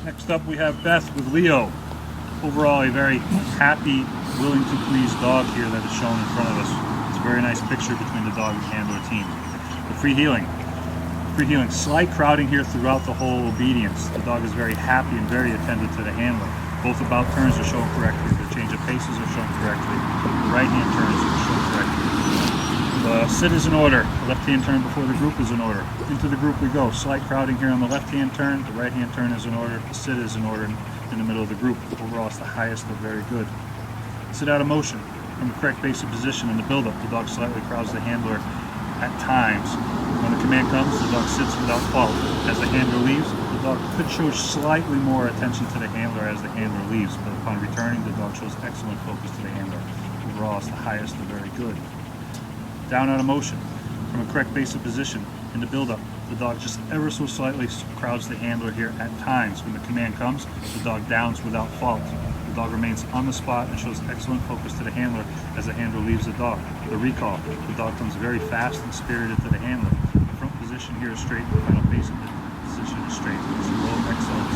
Next up we have Beth with Leo. Overall a very happy, willing to please dog here that is shown in front of us. It's a very nice picture between the dog and handler team. The free heeling, slight crowding here throughout the whole obedience. The dog is very happy and very attentive to the handler. Both about turns are shown correctly. The change of paces are shown correctly. The right hand turns are shown correctly. The sit is in order. The left hand turn before the group is in order. Into the group we go. Slight crowding here on the left hand turn. The right hand turn is in order. The sit is in order in the middle of the group. Overall it's the highest of very good. Sit out of motion. From the correct basic position in the build-up, the dog slightly crowds the handler at times. When the command comes, the dog sits without fault. As the handler leaves, the dog could show slightly more attention to the handler as the handler leaves, but upon returning, the dog shows excellent focus to the handler. Overall, it's the highest of very good. Down out of motion. From a correct basic position in the build-up, the dog just ever so slightly crowds the handler here at times. When the command comes, the dog downs without fault. The dog remains on the spot and shows excellent focus to the handler as the handler leaves the dog. The recall, the dog comes very fast and spirited to the handler. The front position here is straight, the final basic position is straight. It's a low excellence.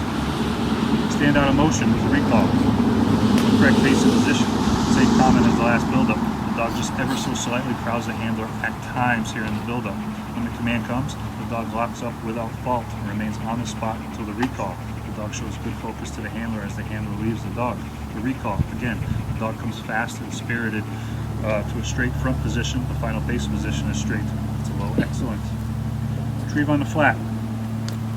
Stand out of motion with the recall. The correct basic position, same comment as the last build-up. The dog just ever so slightly crowds the handler at times here in the build-up. When the command comes, the dog locks up without fault and remains on the spot until the recall. The dog shows good focus to the handler as the handler leaves the dog. The recall, again, the dog comes fast and spirited to a straight front position. The final base position is straight. It's a low excellent. Retrieve on the flat.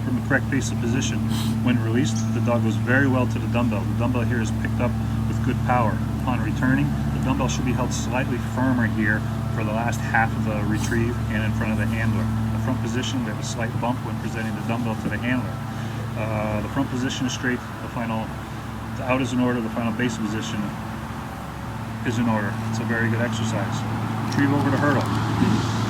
From the correct basic position. When released, the dog goes very well to the dumbbell. The dumbbell here is picked up with good power. Upon returning, the dumbbell should be held slightly firmer here for the last half of the retrieve and in front of the handler. The front position, we have a slight bump when presenting the dumbbell to the handler. The front position is straight, the out is in order, the final base position is in order. It's a very good exercise. Retrieve over the hurdle.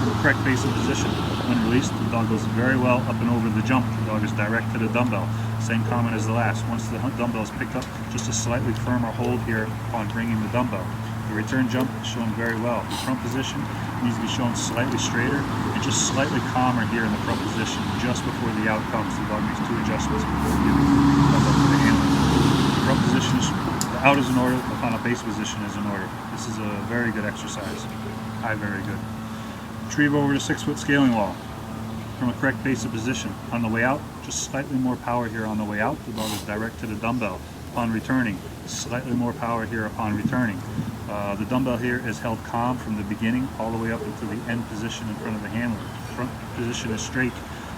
The correct basic position. When released, the dog goes very well up and over the jump. The dog is direct to the dumbbell. Same comment as the last. Once the dumbbell is picked up, just a slightly firmer hold here upon bringing the dumbbell. The return jump is shown very well. The front position needs to be shown slightly straighter and just slightly calmer here in the front position just before the out comes. The dog makes two adjustments before giving the dumbbell to the handler. The front position is, the out is in order, the final base position is in order. This is a very good exercise. Very good. Retrieve over the 6-foot scaling wall. From a correct basic position. On the way out, just slightly more power here on the way out. The dog is direct to the dumbbell. Upon returning, slightly more power here upon returning. The dumbbell here is held calm from the beginning all the way up into the end position in front of the handler. The front position is straight.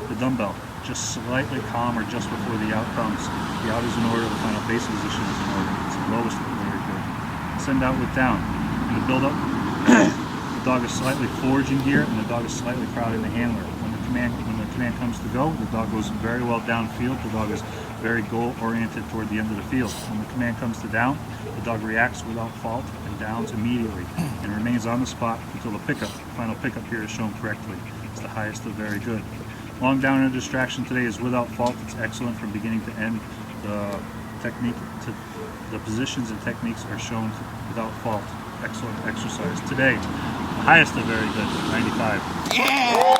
The dumbbell just slightly calmer just before the out comes. The out is in order, the final base position is in order. It's the lowest, but very good. Send out with down. In the build-up, the dog is slightly foraging here and the dog is slightly crowding the handler. When the command comes to go, the dog goes very well downfield. The dog is very goal-oriented toward the end of the field. When the command comes to down, the dog reacts without fault and downs immediately and remains on the spot until the pickup. The final pickup here is shown correctly. It's the highest of very good. Long down and distraction today is without fault. It's excellent from beginning to end. The positions and techniques are shown without fault. Excellent exercise. Today, the highest of very good, 95. Yeah!